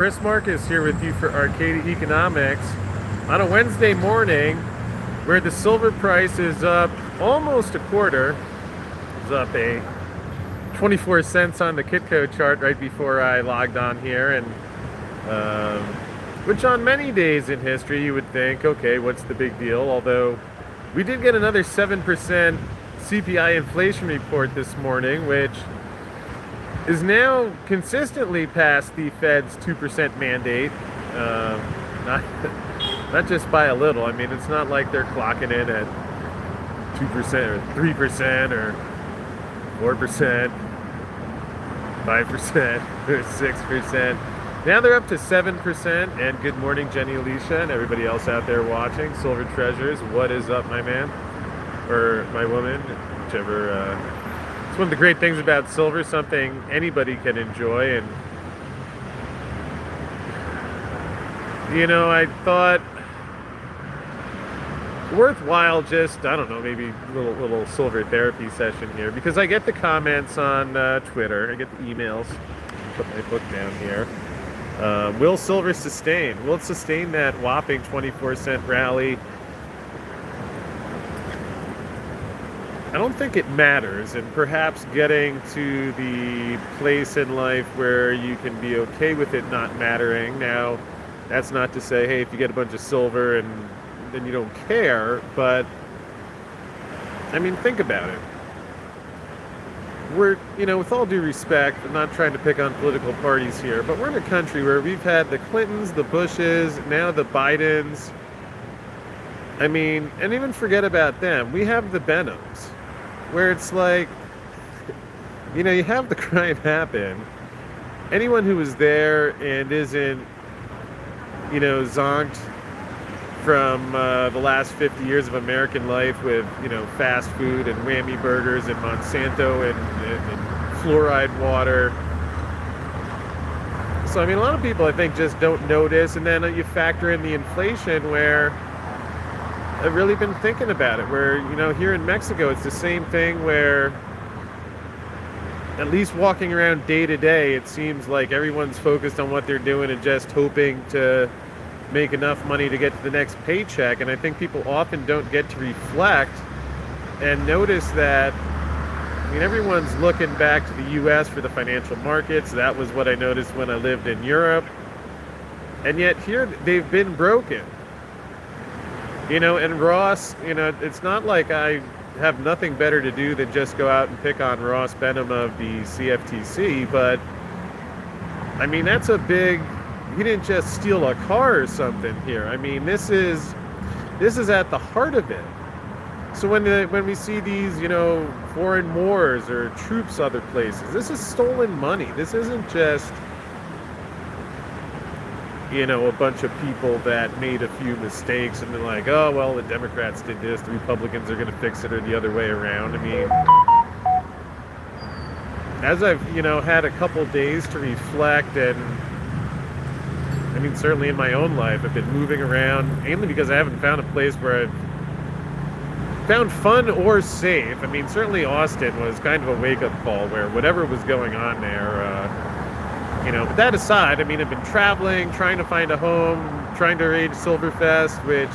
Chris Marcus here with you for Arcadia Economics on a Wednesday morning where the silver price is up almost a quarter. It's up a 24 cents on the Kitco chart right before I logged on here, and which on many days in history you would think, okay, what's the big deal? Although we did get another 7% CPI inflation report this morning, which is now consistently past the Fed's 2% mandate, not just by a little. I mean, it's not like they're clocking in at 2% or 3% or 4%, 5% or 6%. Now they're up to 7%. And good morning, Jenny, Alicia, and everybody else out there watching. Silver Treasures, what is up, my man? Or my woman, whichever. It's one of the great things about silver, something anybody can enjoy. And you know, I thought worthwhile just, I don't know, maybe a little silver therapy session here, because I get the comments on Twitter, I get the emails. Put my book down here. Will silver sustain? Will it sustain that whopping 24-cent rally? I don't think it matters, and perhaps getting to the place in life where you can be okay with it not mattering. Now, that's not to say, hey, if you get a bunch of silver and then you don't care, but I mean, think about it. We're, you know, with all due respect, I'm not trying to pick on political parties here, but we're in a country where we've had the Clintons, the Bushes, now the Bidens. I mean, and even forget about them. We have the Benhams, where it's like, you know, you have the crime happen. Anyone who was there and isn't, you know, zonked from the last 50 years of American life with, you know, fast food and whammy burgers and Monsanto and fluoride water. So, I mean, a lot of people, I think, just don't notice. And then you factor in the inflation, where I've really been thinking about it, where, you know, here in Mexico, it's the same thing where, at least walking around day to day, it seems like everyone's focused on what they're doing and just hoping to make enough money to get to the next paycheck. And I think people often don't get to reflect and notice that, I mean, everyone's looking back to the US for the financial markets. That was what I noticed when I lived in Europe. And yet here they've been broken. You know, and Ross, you know, it's not like I have nothing better to do than just go out and pick on Ross Benham of the CFTC, but I mean, that's a big, he didn't just steal a car or something here. I mean, this is at the heart of it. So when we see these, you know, foreign wars or troops other places, this is stolen money. This isn't just, you know, a bunch of people that made a few mistakes and they're like, oh, well, the Democrats did this, the Republicans are going to fix it, or the other way around. I mean, as I've, you know, had a couple days to reflect, and I mean, certainly in my own life, I've been moving around, mainly because I haven't found a place where I've found fun or safe. I mean, certainly Austin was kind of a wake-up call, where whatever was going on there, you know, but that aside, I mean, I've been traveling, trying to find a home, trying to arrange Silverfest, which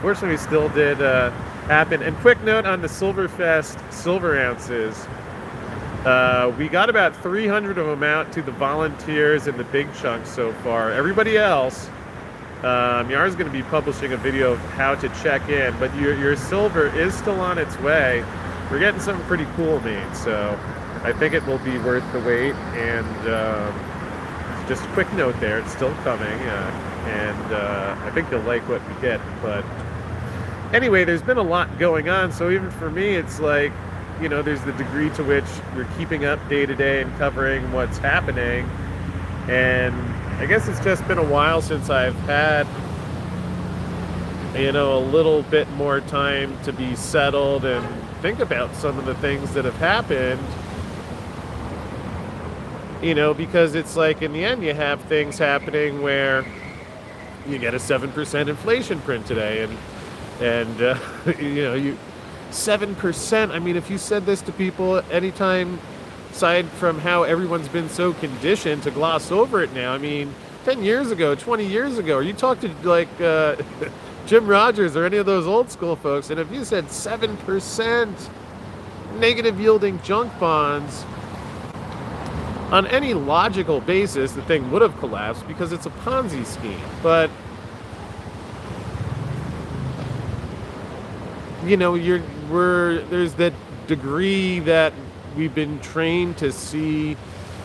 fortunately still did happen. And quick note on the Silverfest silver ours. We got about 300 of them out to the volunteers in the big chunks so far. Everybody else, Yar's going to be publishing a video of how to check in, but your silver is still on its way. We're getting something pretty cool made, so I think it will be worth the wait. And just a quick note there, it's still coming, and I think you'll like what we get. But anyway, there's been a lot going on, so even for me, it's like, you know, there's the degree to which we're keeping up day to day and covering what's happening. And I guess it's just been a while since I've had, you know, a little bit more time to be settled and think about some of the things that have happened. You know, because it's like, in the end, you have things happening where you get a 7% inflation print today, and you know, 7%. I mean, if you said this to people anytime, aside from how everyone's been so conditioned to gloss over it now, I mean, 10 years ago, 20 years ago, or you talk to like Jim Rogers or any of those old school folks, and if you said 7% negative yielding junk bonds, on any logical basis, the thing would have collapsed because it's a Ponzi scheme. But, you know, there's that degree that we've been trained to see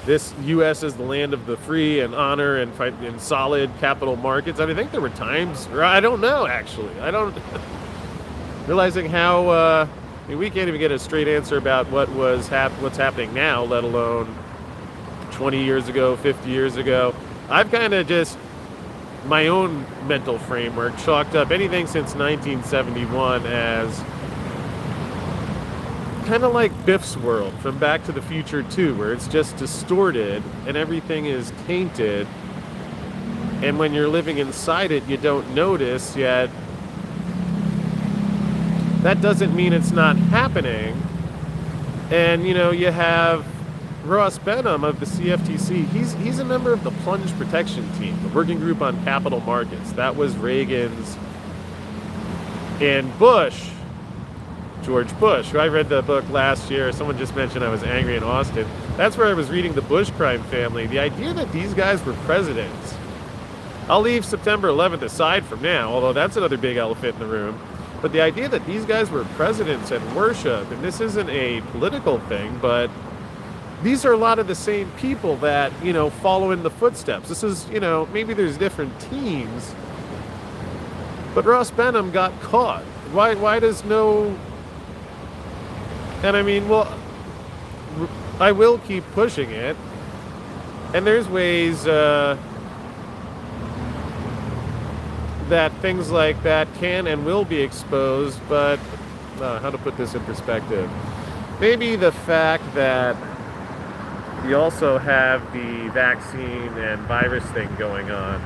this U.S. as the land of the free and honor and fight in solid capital markets. And I think there were times, or I don't know, actually. I don't realizing how I mean, we can't even get a straight answer about what's happening now, let alone 20 years ago, 50 years ago. I've kind of just, my own mental framework, chalked up anything since 1971 as kind of like Biff's world from Back to the Future 2, where it's just distorted and everything is tainted. And when you're living inside it, you don't notice yet. That doesn't mean it's not happening. And, you know, you have Ross Benham of the CFTC. He's a member of the Plunge Protection Team, the working group on capital markets. That was Reagan's and George Bush, who I read the book last year. Someone just mentioned I was angry in Austin. That's where I was reading The Bush Crime Family. The idea that these guys were presidents. I'll leave September 11th aside from now, although that's another big elephant in the room. But the idea that these guys were presidents and worship, and this isn't a political thing, but these are a lot of the same people that, you know, follow in the footsteps. This is, you know, maybe there's different teams, but Ross Benham got caught. Why does no... And I mean, well, I will keep pushing it, and there's ways that things like that can and will be exposed, but how to put this in perspective? Maybe the fact that we also have the vaccine and virus thing going on.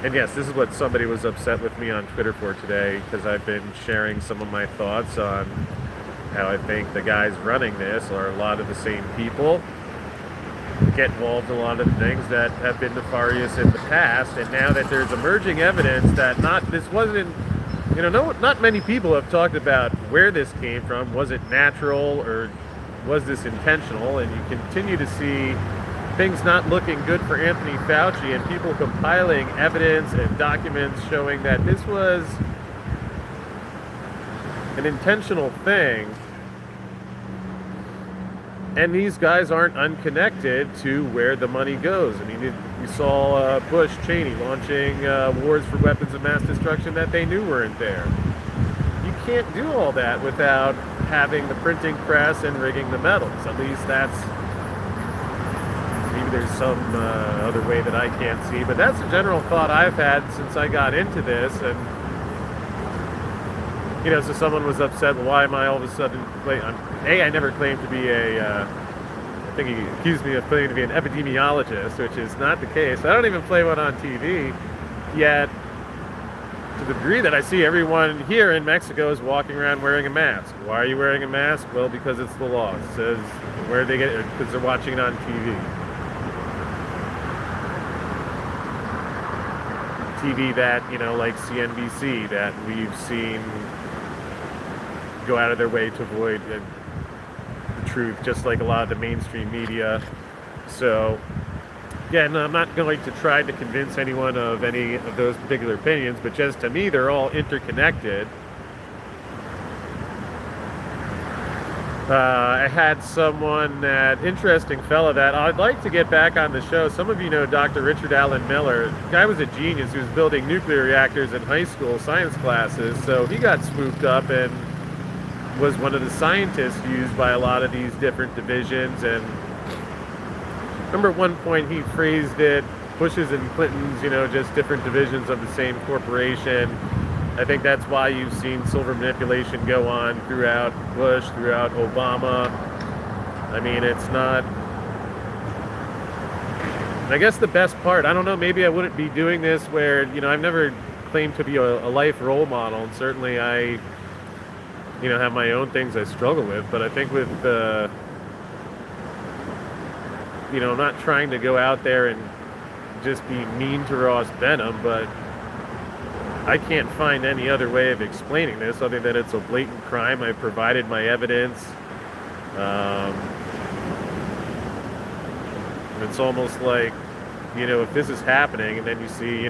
And yes, this is what somebody was upset with me on Twitter for today, because I've been sharing some of my thoughts on how I think the guys running this are a lot of the same people, get involved in a lot of the things that have been nefarious in the past, and now that there's emerging evidence that not many people have talked about where this came from. Was it natural or was this intentional? And you continue to see things not looking good for Anthony Fauci, and people compiling evidence and documents showing that this was an intentional thing. And these guys aren't unconnected to where the money goes. I mean, you saw Bush, Cheney launching wars for weapons of mass destruction that they knew weren't there. You can't do all that without having the printing press and rigging the metals. At least that's, maybe there's some other way that I can't see, but that's a general thought I've had since I got into this. And, you know, so someone was upset, well, why am I all of a sudden I never claimed to be I think he accused me of claiming to be an epidemiologist, which is not the case. I don't even play one on TV, yet to the degree that I see everyone here in Mexico is walking around wearing a mask. Why are you wearing a mask? Well, because it's the law. It says where they get it, because they're watching it on TV. TV that, you know, like CNBC, that we've seen go out of their way to avoid the truth, just like a lot of the mainstream media. So, again, I'm not going to try to convince anyone of any of those particular opinions, but just to me, they're all interconnected. I had someone, that interesting fella that I'd like to get back on the show. Some of you know Dr. Richard Allen Miller. The guy was a genius. He was building nuclear reactors in high school science classes, so he got swooped up and was one of the scientists used by a lot of these different divisions. And I remember at one point he phrased it, Bush's and Clinton's, you know, just different divisions of the same corporation. I think that's why you've seen silver manipulation go on throughout Bush, throughout Obama. I mean, it's not... I guess the best part, I don't know, maybe I wouldn't be doing this where, you know, I've never claimed to be a life role model, and certainly I, you know, have my own things I struggle with, but I think with the, you know, not trying to go out there and just be mean to Ross Benham, but I can't find any other way of explaining this other than it's a blatant crime. I've provided my evidence. It's almost like, if this is happening and then you see,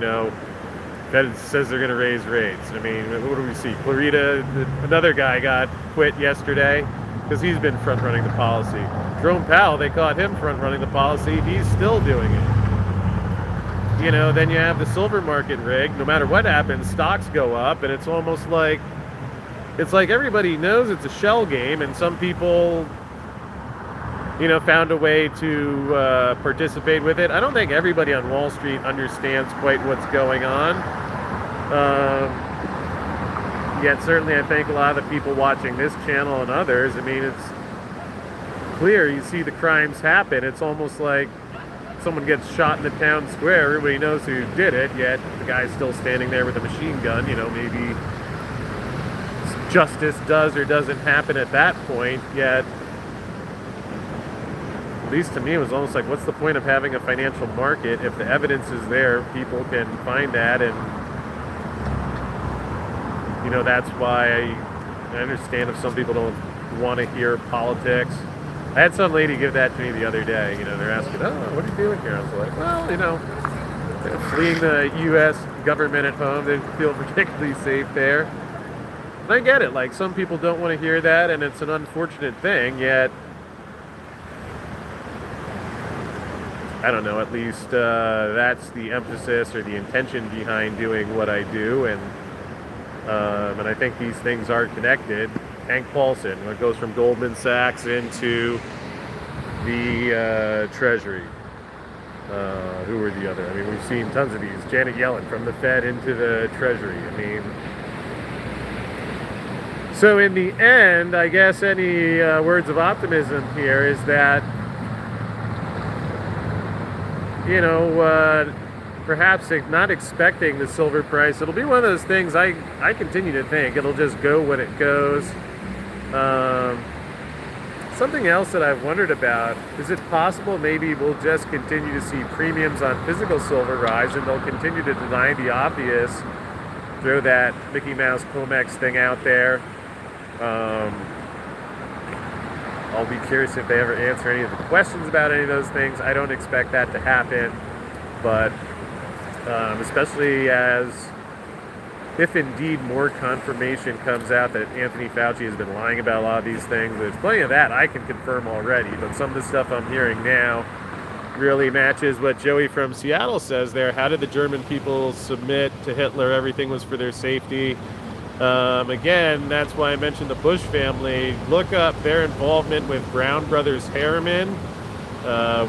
Fed says they're going to raise rates. I mean, what do we see? Clarita, another guy got quit yesterday because he's been front-running the policy. Jerome Powell, they caught him front-running the policy. He's still doing it. Then you have the silver market rigged. No matter what happens, stocks go up, and it's almost like, everybody knows it's a shell game, and some people, found a way to participate with it. I don't think everybody on Wall Street understands quite what's going on. Yet certainly I think a lot of the people watching this channel and others, I mean, it's clear. You see the crimes happen. It's almost like someone gets shot in the town square. Everybody knows who did it, yet the guy's still standing there with a machine gun. Maybe justice does or doesn't happen at that point, yet at least to me, it was almost like, what's the point of having a financial market if the evidence is there? People can find that, and that's why I understand if some people don't want to hear politics. I had some lady give that to me the other day. They're asking, "Oh, what are you doing here?" I was like, "Well, fleeing the U.S. government at home. They feel particularly safe there." And I get it. Like, some people don't want to hear that, and it's an unfortunate thing. Yet, I don't know, at least that's the emphasis or the intention behind doing what I do, and I think these things are connected. Hank Paulson, it goes from Goldman Sachs into the Treasury. Who were the other? I mean, we've seen tons of these. Janet Yellen from the Fed into the Treasury. I mean, so in the end, I guess any words of optimism here is that, perhaps not expecting the silver price. It'll be one of those things I continue to think it'll just go when it goes. Something else that I've wondered about, is it possible maybe we'll just continue to see premiums on physical silver rise, and they'll continue to deny the obvious, throw that Mickey Mouse COMEX thing out there. I'll be curious if they ever answer any of the questions about any of those things. I don't expect that to happen, but especially if indeed more confirmation comes out that Anthony Fauci has been lying about a lot of these things. There's plenty of that I can confirm already, but some of the stuff I'm hearing now really matches what Joey from Seattle says there. How did the German people submit to Hitler? Everything was for their safety. Again, that's why I mentioned the Bush family. Look up their involvement with Brown Brothers Harriman,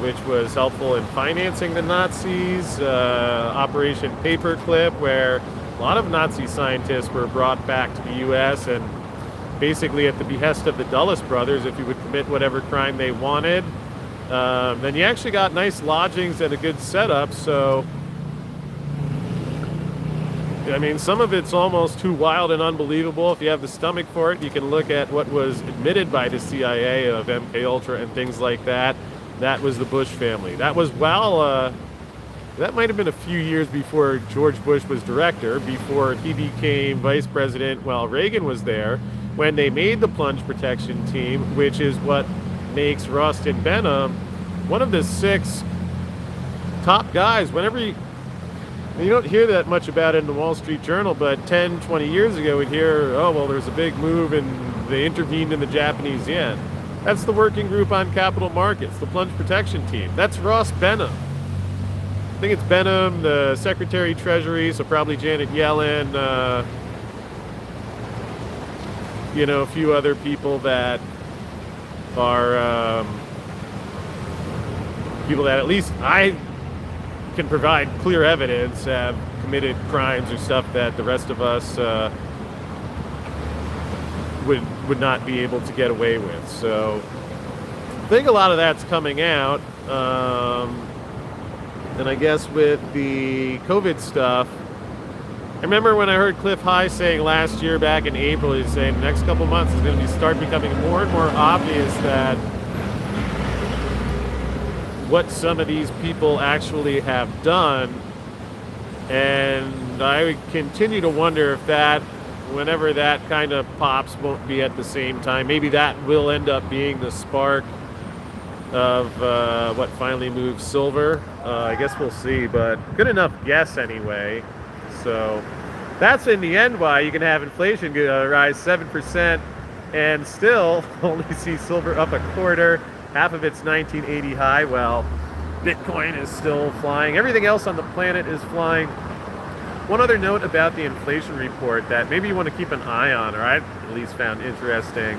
which was helpful in financing the Nazis. Operation Paperclip, where a lot of Nazi scientists were brought back to the U.S. and basically at the behest of the Dulles brothers, if you would commit whatever crime they wanted, then you actually got nice lodgings and a good setup. So, I mean, some of it's almost too wild and unbelievable. If you have the stomach for it, you can look at what was admitted by the CIA of MK Ultra and things like that. That was the Bush family. That was that might have been a few years before George Bush was director, before he became vice president while Reagan was there, when they made the plunge protection team, which is what makes Rust and Benham one of the 6 top guys. Whenever you don't hear that much about it in the Wall Street Journal, but 10, 20 years ago we'd hear, oh, well, there's a big move and they intervened in the Japanese yen. That's the working group on capital markets, the plunge protection team. That's Ross Benham. I think it's Benham, the Secretary of Treasury, so probably Janet Yellen, a few other people that are people that at least I can provide clear evidence have committed crimes or stuff that the rest of us would not be able to get away with. So I think a lot of that's coming out. And I guess with the COVID stuff, I remember when I heard Cliff High saying last year, back in April, he's saying the next couple months is going to start becoming more and more obvious that what some of these people actually have done. And I continue to wonder if that, whenever that kind of pops, won't be at the same time. Maybe that will end up being the spark of what finally moves silver. I guess we'll see, but good enough guess anyway. So that's in the end why you can have inflation rise 7% and still only see silver up a quarter, half of its 1980 high. Well, Bitcoin is still flying. Everything else on the planet is flying. One other note about the inflation report that maybe you want to keep an eye on, or I at least found interesting.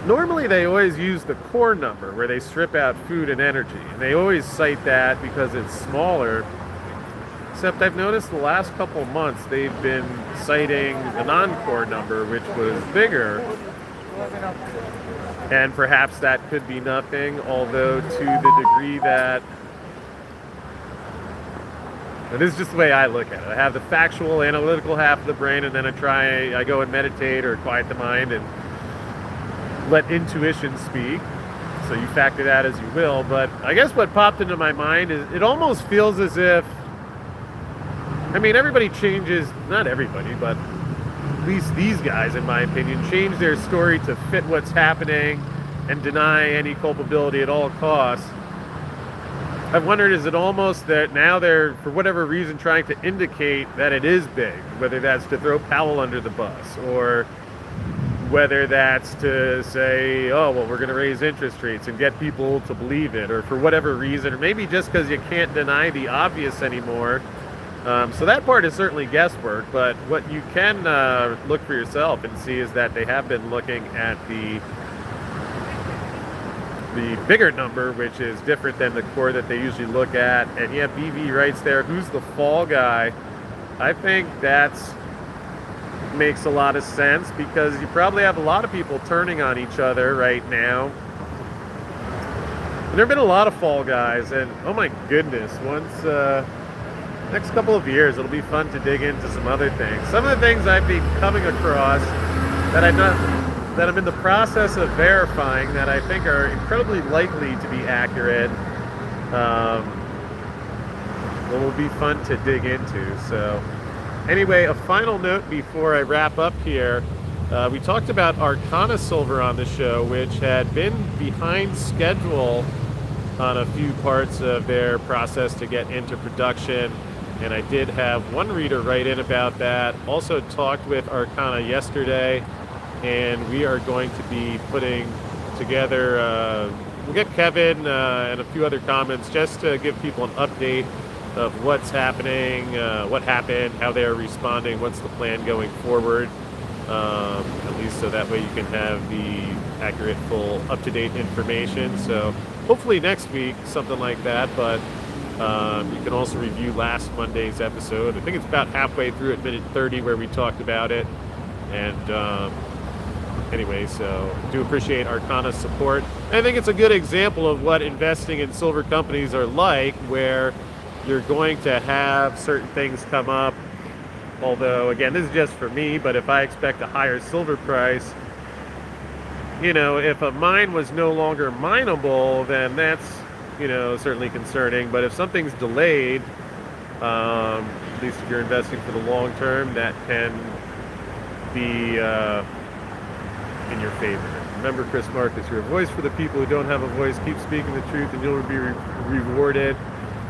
Normally they always use the core number where they strip out food and energy. And they always cite that because it's smaller. Except I've noticed the last couple months they've been citing the non-core number, which was bigger. And perhaps that could be nothing, although to the degree that... And this is just the way I look at it. I have the factual, analytical half of the brain, and then I go and meditate or quiet the mind and let intuition speak. So you factor that as you will. But I guess what popped into my mind is it almost feels as if, I mean, everybody changes, not everybody, but at least these guys, in my opinion, change their story to fit what's happening and deny any culpability at all costs. I've wondered, is it almost that now they're, for whatever reason, trying to indicate that it is big, whether that's to throw Powell under the bus, or whether that's to say, oh, well, we're going to raise interest rates and get people to believe it, or for whatever reason, or maybe just because you can't deny the obvious anymore. So that part is certainly guesswork, but what you can look for yourself and see is that they have been looking at the bigger number, which is different than the core that they usually look at. And yeah, BV writes there, who's the fall guy? I think that's makes a lot of sense because you probably have a lot of people turning on each other right now. And there have been a lot of fall guys, and oh my goodness, next couple of years it'll be fun to dig into some other things. Some of the things I've been coming across that I'm in the process of verifying that I think are incredibly likely to be accurate, will be fun to dig into. So anyway, a final note before I wrap up here. We talked about Arcana Silver on the show, which had been behind schedule on a few parts of their process to get into production. And I did have one reader write in about that. Also talked with Arcana yesterday, and we are going to be putting together, we'll get Kevin and a few other comments just to give people an update of what's happening, what happened, how they're responding, what's the plan going forward, at least so that way you can have the accurate, full, up-to-date information. So hopefully next week, something like that, but you can also review last Monday's episode. I think it's about halfway through at minute 30 where we talked about it. And anyway, so I do appreciate Arcana's support. I think it's a good example of what investing in silver companies are like, where you're going to have certain things come up. Although, again, this is just for me, but if I expect a higher silver price, you know, if a mine was no longer mineable, then that's, you know, certainly concerning. But if something's delayed, at least if you're investing for the long term, that can be in your favor. Remember, Chris Marcus, you're a voice for the people who don't have a voice. Keep speaking the truth and you'll be rewarded.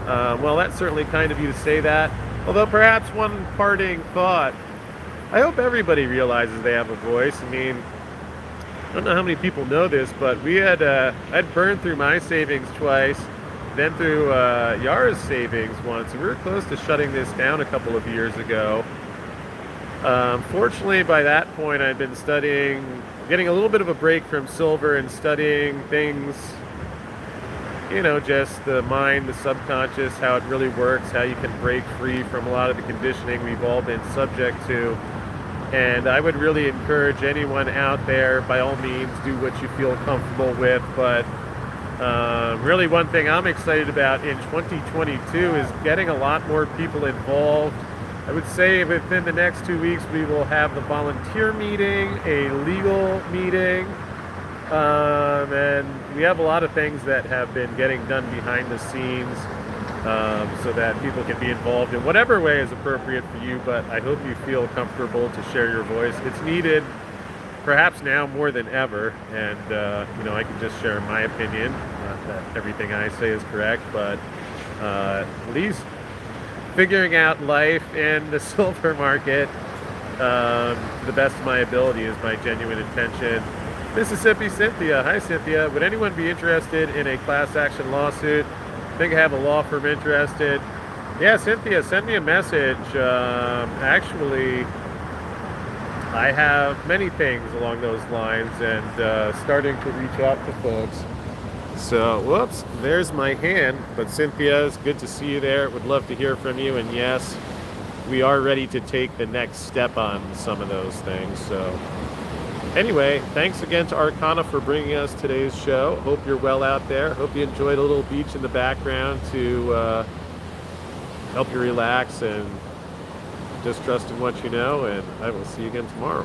Well, that's certainly kind of you to say that. Although perhaps one parting thought, I hope everybody realizes they have a voice. I mean, I don't know how many people know this, but I'd burned through my savings twice, then through Yara's savings once, and we were close to shutting this down a couple of years ago. Fortunately, by that point, I'd been getting a little bit of a break from silver and studying things, you know, just the mind, the subconscious, how it really works, how you can break free from a lot of the conditioning we've all been subject to. And I would really encourage anyone out there, by all means, do what you feel comfortable with. But really one thing I'm excited about in 2022 is getting a lot more people involved. I would say within the next 2 weeks, we will have the volunteer meeting, a legal meeting, And we have a lot of things that have been getting done behind the scenes, so that people can be involved in whatever way is appropriate for you. But I hope you feel comfortable to share your voice. It's needed, perhaps now more than ever. And I can just share my opinion. Not that everything I say is correct, but at least figuring out life in the silver market to the best of my ability is my genuine intention. Mississippi Cynthia. Hi, Cynthia. Would anyone be interested in a class action lawsuit? Think I have a law firm interested? Yeah, Cynthia, send me a message. Actually, I have many things along those lines, and starting to reach out to folks. So, whoops, there's my hand. But Cynthia, it's good to see you there. Would love to hear from you. And yes, we are ready to take the next step on some of those things. So anyway, thanks again to Arcana for bringing us today's show. Hope you're well out there. Hope you enjoyed a little beach in the background to help you relax and just trust in what you know. And I will see you again tomorrow.